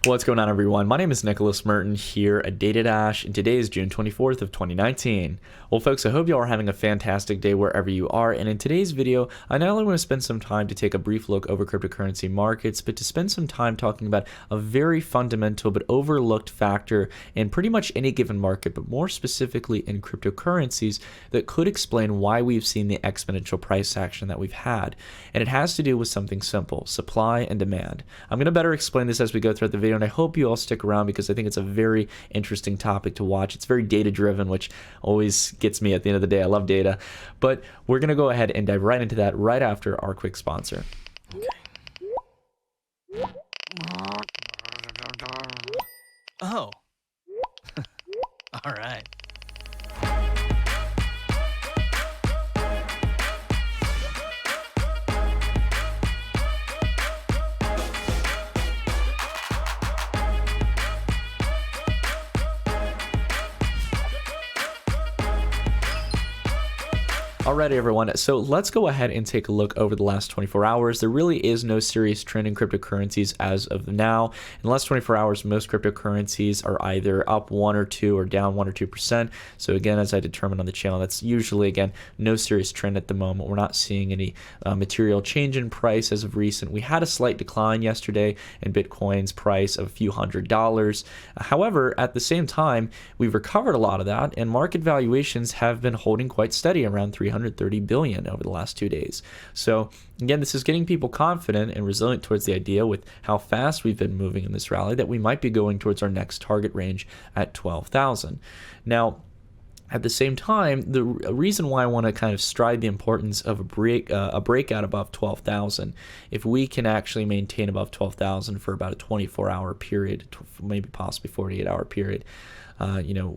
What's going on, everyone? My name is Nicholas Merton here at DataDash, and today is June 24th of 2019. Well, folks, I hope you all are having a fantastic day wherever you are, and in today's video, I not only want to spend some time to take a brief look over cryptocurrency markets, but to spend some time talking about a very fundamental but overlooked factor in pretty much any given market, but more specifically in cryptocurrencies, that could explain why we've seen the exponential price action that we've had. And it has to do with something simple: supply and demand. I'm going to better explain this as we go throughout the video, and I hope you all stick around because I think it's a very interesting topic to watch. It's very data driven, which always gets me at the end of the day. I love data, but we're going to go ahead and dive right into that right after our quick sponsor. Oh. All right. Alrighty, everyone, so let's go ahead and take a look over the last 24 hours. There really is no serious trend in cryptocurrencies as of now. In the last 24 hours, most cryptocurrencies are either up 1 or 2 or down 1 or 2%. So again, as I determined on the channel, that's usually, again, no serious trend at the moment. We're not seeing any material change in price as of recent. We had a slight decline yesterday in Bitcoin's price of a few $100s. However, at the same time, we've recovered a lot of that, and market valuations have been holding quite steady around 330 billion over the last 2 days. So again, this is getting people confident and resilient towards the idea, with how fast we've been moving in this rally, that we might be going towards our next target range at 12,000. Now, at the same time, the reason why I want to kind of stride the importance of a breakout above 12,000, if we can actually maintain above 12,000 for about a 24-hour period, maybe possibly 48-hour period,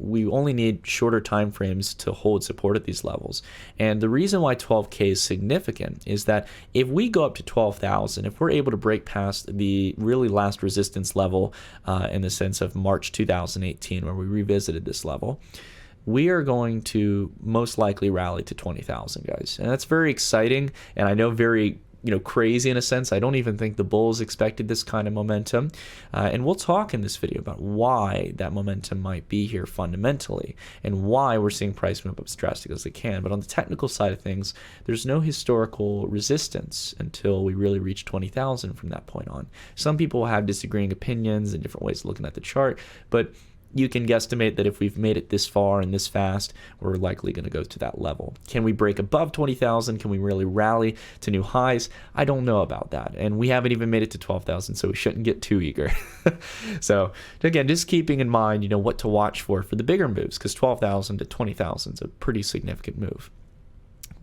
we only need shorter time frames to hold support at these levels. And the reason why 12K is significant is that if we go up to 12,000, if we're able to break past the really last resistance level in the sense of March 2018, where we revisited this level, we are going to most likely rally to 20,000, guys. And that's very exciting, and I know very crazy in a sense. I don't even think the bulls expected this kind of momentum. And we'll talk in this video about why that momentum might be here fundamentally, and why we're seeing price move up as drastic as it can. But on the technical side of things, there's no historical resistance until we really reach 20,000 from that point on. Some people have disagreeing opinions and different ways of looking at the chart, but you can guesstimate that if we've made it this far and this fast, we're likely going to go to that level. Can we break above 20,000? Can we really rally to new highs? I don't know about that. And we haven't even made it to 12,000, so we shouldn't get too eager. So again, just keeping in mind, what to watch for the bigger moves, because 12,000 to 20,000 is a pretty significant move.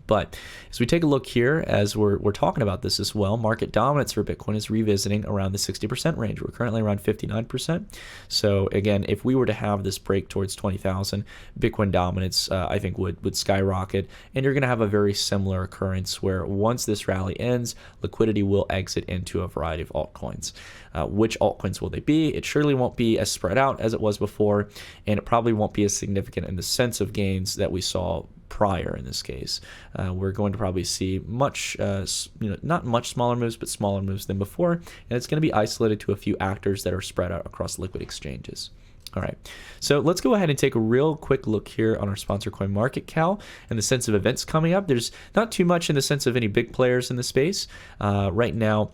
But as we take a look here, as we're talking about this as well, market dominance for Bitcoin is revisiting around the 60% range. We're currently around 59%. So again, if we were to have this break towards 20,000, Bitcoin dominance, I think, would skyrocket. And you're going to have a very similar occurrence where once this rally ends, liquidity will exit into a variety of altcoins. Which altcoins will they be? It surely won't be as spread out as it was before, and it probably won't be as significant in the sense of gains that we saw prior in this case. We're going to probably see much, not much smaller moves, but smaller moves than before, and it's going to be isolated to a few actors that are spread out across liquid exchanges. All right, so let's go ahead and take a real quick look here on our sponsor CoinMarketCal in the sense of events coming up. There's not too much in the sense of any big players in the space. Right now,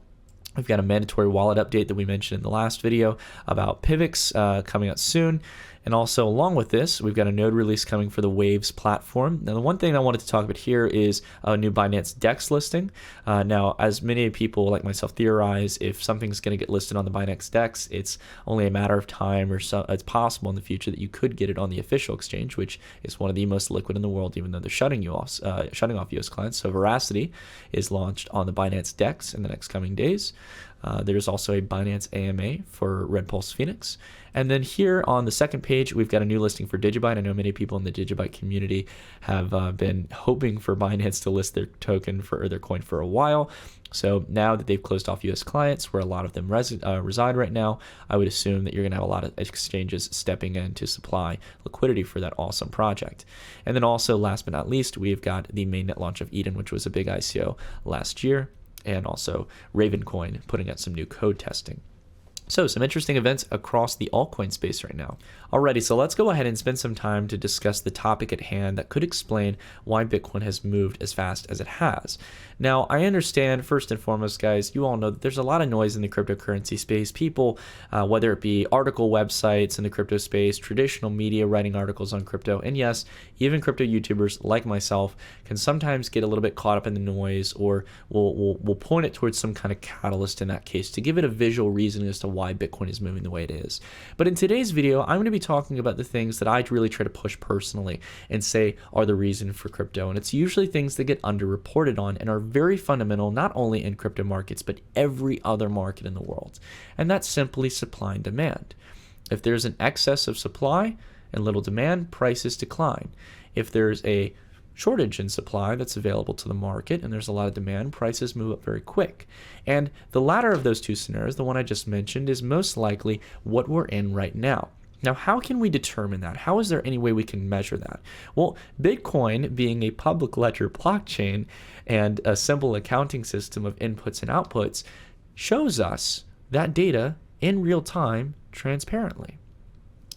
we've got a mandatory wallet update that we mentioned in the last video about PIVX coming out soon. And also, along with this, we've got a node release coming for the Waves platform. Now, the one thing I wanted to talk about here is a new Binance DEX listing. Now, as many people like myself theorize, if something's going to get listed on the Binance DEX, it's only a matter of time, or so it's possible in the future that you could get it on the official exchange, which is one of the most liquid in the world, even though they're shutting off US clients. So Veracity is launched on the Binance DEX in the next coming days. There's also a Binance AMA for Red Pulse Phoenix. And then here on the second page, we've got a new listing for Digibyte. I know many people in the Digibyte community have been hoping for Binance to list their token or their coin for a while. So now that they've closed off US clients, where a lot of them reside right now, I would assume that you're going to have a lot of exchanges stepping in to supply liquidity for that awesome project. And then also, last but not least, we've got the mainnet launch of Eden, which was a big ICO last year, and also Ravencoin putting out some new code testing. So some interesting events across the altcoin space right now. Alrighty, so let's go ahead and spend some time to discuss the topic at hand that could explain why Bitcoin has moved as fast as it has. Now, I understand, first and foremost, guys, you all know that there's a lot of noise in the cryptocurrency space. People, whether it be article websites in the crypto space, traditional media writing articles on crypto, and yes, even crypto YouTubers like myself can sometimes get a little bit caught up in the noise, or we'll point it towards some kind of catalyst in that case to give it a visual reason as to why Bitcoin is moving the way it is. But in today's video, I'm going to be talking about the things that I really try to push personally and say are the reason for crypto. And it's usually things that get underreported on and are very fundamental, not only in crypto markets, but every other market in the world. And that's simply supply and demand. If there's an excess of supply and little demand, prices decline. If there's a shortage in supply that's available to the market and there's a lot of demand, prices move up very quick. And the latter of those two scenarios, the one I just mentioned, is most likely what we're in right now. Now, how can we determine that? How is there any way we can measure that? Well, Bitcoin, being a public ledger blockchain and a simple accounting system of inputs and outputs, shows us that data in real time transparently.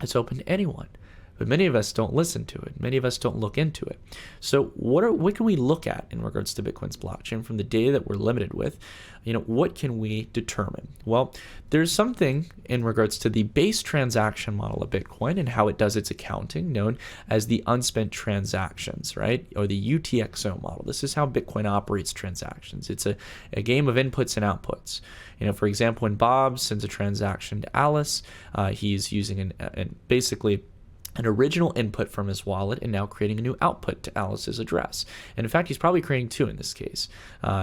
It's open to anyone. But many of us don't listen to it. Many of us don't look into it. So what can we look at in regards to Bitcoin's blockchain from the data that we're limited with? What can we determine? Well, there's something in regards to the base transaction model of Bitcoin and how it does its accounting, known as the unspent transactions, right? Or the UTXO model. This is how Bitcoin operates transactions. It's a game of inputs and outputs. For example, when Bob sends a transaction to Alice, he's using basically an original input from his wallet and now creating a new output to Alice's address. And in fact, he's probably creating two in this case.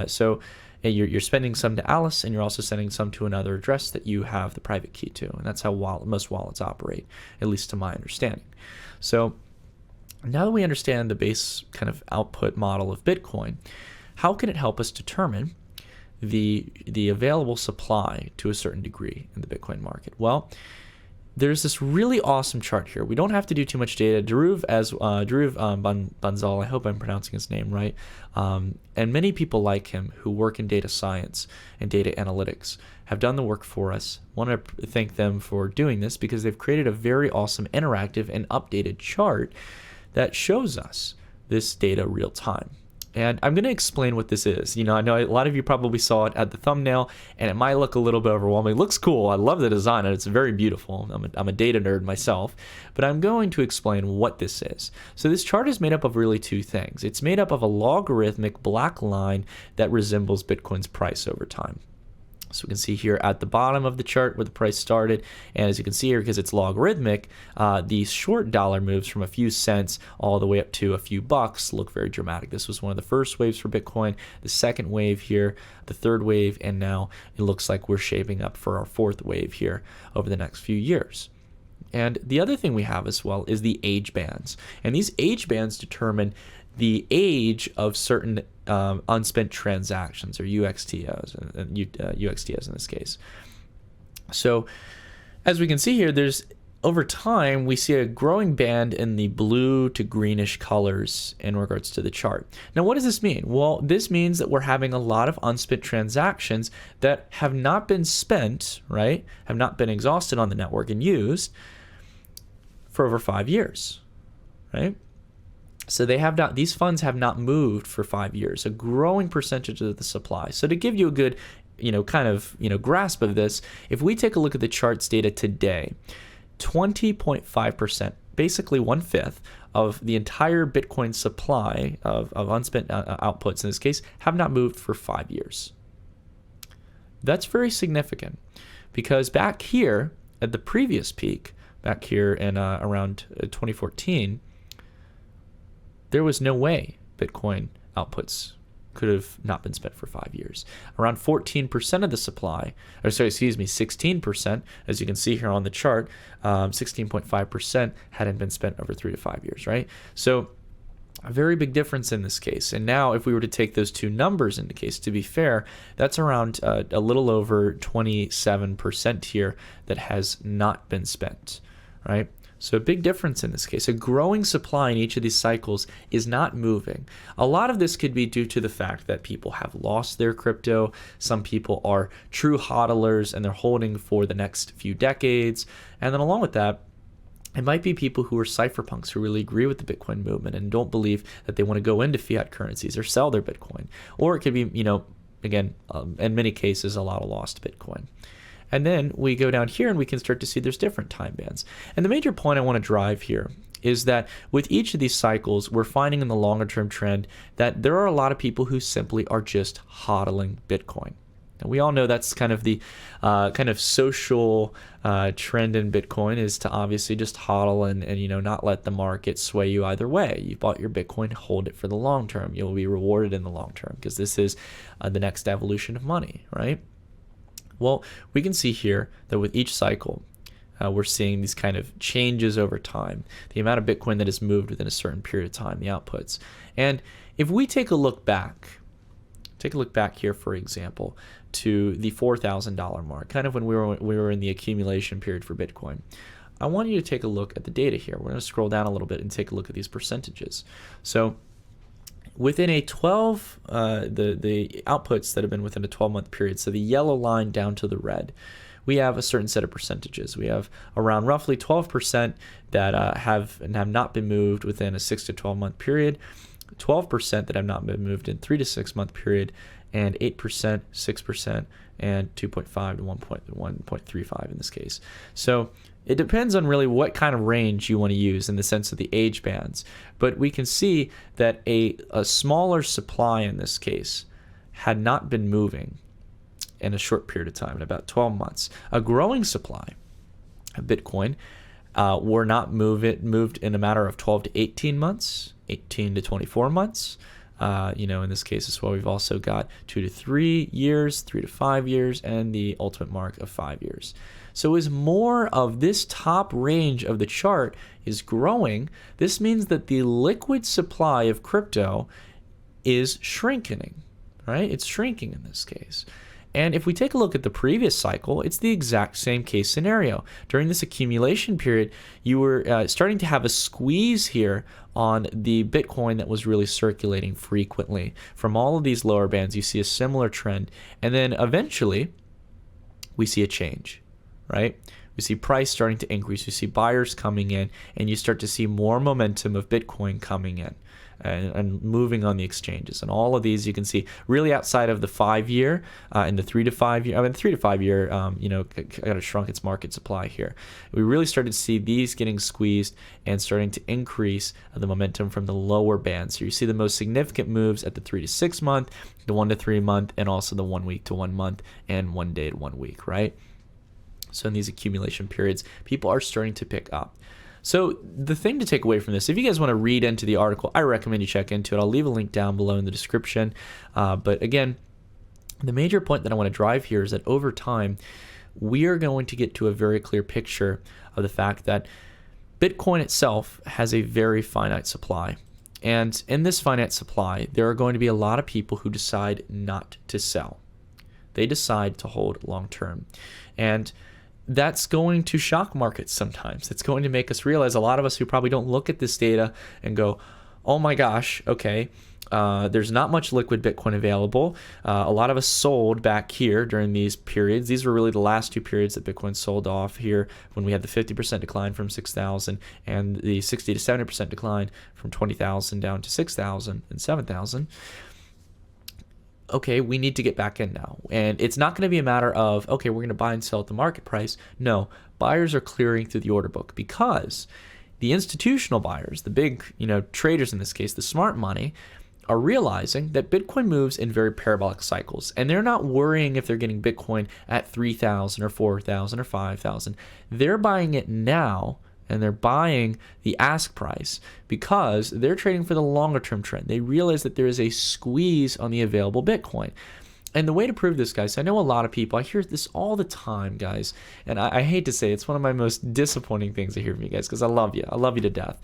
So you're spending some to Alice and you're also sending some to another address that you have the private key to. And that's how most wallets operate, at least to my understanding. So now that we understand the base kind of output model of Bitcoin, how can it help us determine the available supply to a certain degree in the Bitcoin market? Well, there's this really awesome chart here. We don't have to do too much data. Dhruv Bansal, I hope I'm pronouncing his name right, and many people like him who work in data science and data analytics have done the work for us. I want to thank them for doing this because they've created a very awesome interactive and updated chart that shows us this data real time. And I'm going to explain what this is. I know a lot of you probably saw it at the thumbnail, and it might look a little bit overwhelming. It looks cool. I love the design, and it's very beautiful. I'm a data nerd myself, but I'm going to explain what this is. So this chart is made up of really two things. It's made up of a logarithmic black line that resembles Bitcoin's price over time. So we can see here at the bottom of the chart where the price started, and as you can see here, because it's logarithmic, the short dollar moves from a few cents all the way up to a few bucks look very dramatic. This was one of the first waves for Bitcoin, the second wave here, the third wave, and now it looks like we're shaping up for our fourth wave here over the next few years. And the other thing we have as well is the age bands, and these age bands determine the age of certain unspent transactions, or UXTOs, UXTOs in this case. So as we can see here, over time we see a growing band in the blue to greenish colors in regards to the chart. Now, what does this mean? Well, this means that we're having a lot of unspent transactions that have not been spent, right? Have not been exhausted on the network and used for over 5 years, right? So these funds have not moved for 5 years, a growing percentage of the supply. So to give you a good, grasp of this, if we take a look at the chart's data today, 20.5%, basically 1/5 of the entire Bitcoin supply of unspent outputs in this case have not moved for 5 years. That's very significant because back here at the previous peak, back here in around 2014, there was no way Bitcoin outputs could have not been spent for 5 years. Around 14% of the supply, 16%, as you can see here on the chart, 16.5% hadn't been spent over 3 to 5 years, right? So a very big difference in this case. And now if we were to take those two numbers into case, to be fair, that's around a little over 27% here that has not been spent, right? So a big difference in this case. A growing supply in each of these cycles is not moving. A lot of this could be due to the fact that people have lost their crypto. Some people are true hodlers and they're holding for the next few decades. And then along with that, it might be people who are cypherpunks who really agree with the Bitcoin movement and don't believe that they want to go into fiat currencies or sell their Bitcoin. Or it could be, again, in many cases, a lot of lost Bitcoin. And then we go down here and we can start to see there's different time bands. And the major point I want to drive here is that with each of these cycles, we're finding in the longer term trend that there are a lot of people who simply are just hodling Bitcoin. And we all know that's kind of the social trend in Bitcoin is to obviously just hodl and not let the market sway you either way. You bought your Bitcoin, hold it for the long term. You'll be rewarded in the long term because this is the next evolution of money, right? Well, we can see here that with each cycle, we're seeing these kind of changes over time, the amount of Bitcoin that is moved within a certain period of time, the outputs. And if we take a look back here, for example, to the $4,000 mark, kind of when we were in the accumulation period for Bitcoin. I want you to take a look at the data here. We're going to scroll down a little bit and take a look at these percentages. So within a 12, the outputs that have been within a 12-month period, so the yellow line down to the red, we have a certain set of percentages. We have around roughly 12% that have not been moved within a 6 to 12-month period, 12% that have not been moved in 3 to 6 month period, and 8%, 6%, and 2.5 to 1.35 in this case. So it depends on really what kind of range you want to use in the sense of the age bands. But we can see that a smaller supply in this case had not been moving in a short period of time, in about 12 months. A growing supply of Bitcoin were not moved in a matter of 12 to 18 months, 18 to 24 months. In this case as well, we've also got 2 to 3 years, 3 to 5 years, and the ultimate mark of 5 years. So as more of this top range of the chart is growing, this means that the liquid supply of crypto is shrinking, right? It's shrinking in this case. And if we take a look at the previous cycle, it's the exact same case scenario. During this accumulation period, you were starting to have a squeeze here on the Bitcoin that was really circulating frequently. From all of these lower bands, you see a similar trend. And then eventually, we see a change, right? We see price starting to increase. You see buyers coming in, and you start to see more momentum of Bitcoin coming in and moving on the exchanges. And all of these you can see really outside of the 5 year and the 3 to 5 year. I mean, 3 to 5 year, kind of shrunk its market supply here. We really started to see these getting squeezed and starting to increase the momentum from the lower bands. So you see the most significant moves at the 3 to 6 month, the 1 to 3 month, and also the 1 week to 1 month and 1 day to 1 week, right? So in these accumulation periods, people are starting to pick up. So the thing to take away from this, if you guys want to read into the article, I recommend you check into it. I'll leave a link down below in the description. But again, the major point that I want to drive here is that over time, we are going to get to a very clear picture of the fact that Bitcoin itself has a very finite supply. And in this finite supply, there are going to be a lot of people who decide not to sell. They decide to hold long term. And that's going to shock markets sometimes. It's going to make us realize, a lot of us who probably don't look at this data and go, oh my gosh, okay, there's not much liquid Bitcoin available. A lot of us sold back here during these periods. These were really the last 2 periods that Bitcoin sold off here when we had the 50% decline from 6,000 and the 60 to 70% decline from 20,000 down to 6,000 and 7,000. Okay, we need to get back in now. And it's not going to be a matter of, okay, we're going to buy and sell at the market price. No, buyers are clearing through the order book because the institutional buyers, the big, traders in this case, the smart money, are realizing that Bitcoin moves in very parabolic cycles. And they're not worrying if they're getting Bitcoin at 3,000 or 4,000 or 5,000. They're buying it now, and they're buying the ask price because they're trading for the longer term trend. They realize that there is a squeeze on the available Bitcoin. And the way to prove this, guys, I know a lot of people, I hear this all the time, guys, and I hate to say it's one of my most disappointing things I hear from you guys, because I love you to death.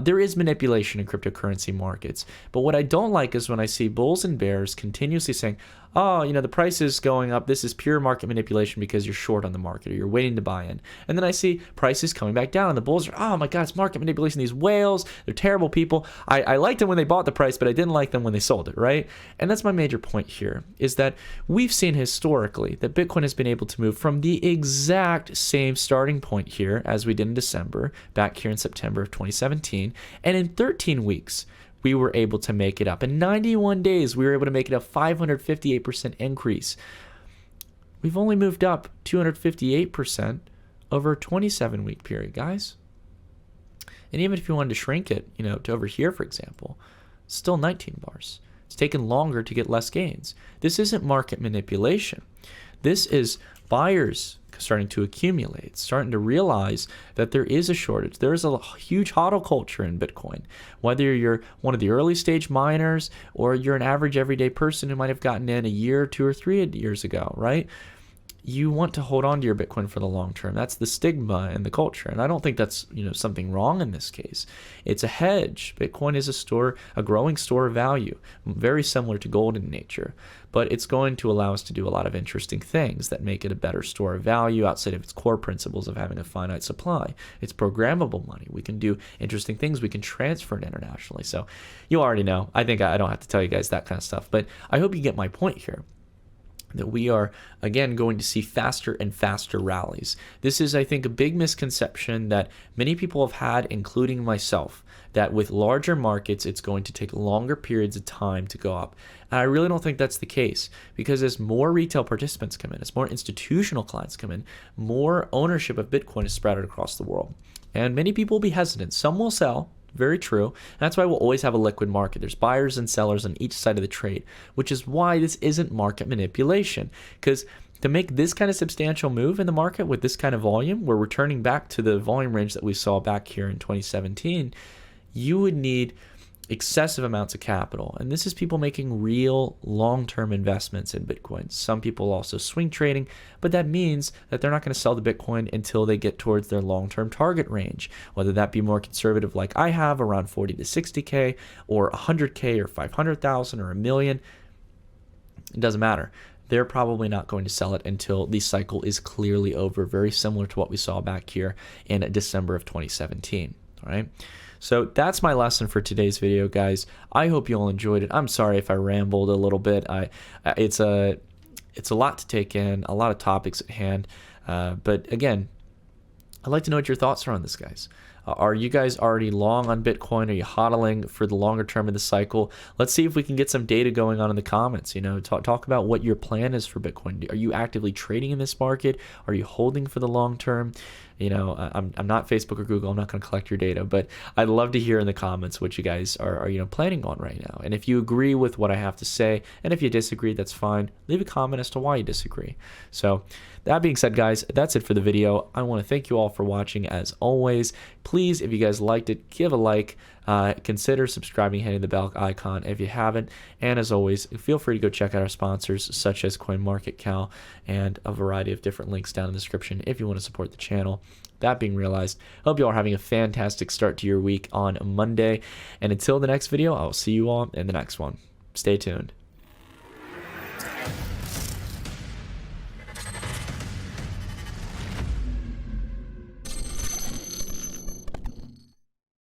There is manipulation in cryptocurrency markets, but what I don't like is when I see bulls and bears continuously saying, oh, you know, the price is going up, this is pure market manipulation because you're short on the market or you're waiting to buy in. And then I see prices coming back down and the bulls are, oh my god, it's market manipulation, these whales, they're terrible people. I liked them when they bought the price, but I didn't like them when they sold it, right? And that's my major point here, is that we've seen historically that Bitcoin has been able to move from the exact same starting point here as we did in December, back here in September of 2017, and in 13 weeks, we were able to make it up. In 91 days, we were able to make it a 558% increase. We've only moved up 258% over a 27-week period, guys. And even if you wanted to shrink it, you know, to over here, for example, still 19 bars. It's taken longer to get less gains. This isn't market manipulation. This is buyers starting to accumulate, starting to realize that there is a shortage. There is a huge hodl culture in Bitcoin. Whether you're one of the early stage miners or you're an average everyday person who might have gotten in a year, 2 or 3 years ago, right? You want to hold on to your Bitcoin for the long term. That's the stigma in the culture. And I don't think that's, you know, something wrong in this case. It's a hedge. Bitcoin is a growing store of value, very similar to gold in nature. But it's going to allow us to do a lot of interesting things that make it a better store of value outside of its core principles of having a finite supply. It's programmable money. We can do interesting things. We can transfer it internationally. So you already know. I think I don't have to tell you guys that kind of stuff. But I hope you get my point here, that we are, again, going to see faster and faster rallies. This is, I think, a big misconception that many people have had, including myself, that with larger markets, it's going to take longer periods of time to go up. And I really don't think that's the case, because as more retail participants come in, as more institutional clients come in, more ownership of Bitcoin is spread across the world. And many people will be hesitant. Some will sell. Very true. And that's why we'll always have a liquid market. There's buyers and sellers on each side of the trade, which is why this isn't market manipulation. Because to make this kind of substantial move in the market with this kind of volume, we're returning back to the volume range that we saw back here in 2017, you would need excessive amounts of capital. And this is people making real long-term investments in Bitcoin. Some people also swing trading, but that means that they're not going to sell the Bitcoin until they get towards their long-term target range, whether that be more conservative like I have, around 40 to 60K, or 100K, or 500,000, or a million. It doesn't matter. They're probably not going to sell it until the cycle is clearly over, very similar to what we saw back here in December of 2017. All right. So that's my lesson for today's video, guys. I hope you all enjoyed it. I'm sorry if I rambled a little bit. It's a lot to take in, a lot of topics at hand. But again, I'd like to know what your thoughts are on this, guys. Are you guys already long on Bitcoin? Are you hodling for the longer term of the cycle? Let's see if we can get some data going on in the comments. You know, talk about what your plan is for Bitcoin. Are you actively trading in this market? Are you holding for the long term? You know, I'm not Facebook or Google. I'm not going to collect your data, but I'd love to hear in the comments what you guys are planning on right now. And if you agree with what I have to say, and if you disagree, that's fine. Leave a comment as to why you disagree. So that being said, guys, that's it for the video. I want to thank you all for watching as always. Please, if you guys liked it, give a like. Consider subscribing, hitting the bell icon if you haven't. And as always, feel free to go check out our sponsors such as CoinMarketCal and a variety of different links down in the description if you want to support the channel. That being realized, I hope you all are having a fantastic start to your week on Monday. And until the next video, I will see you all in the next one. Stay tuned.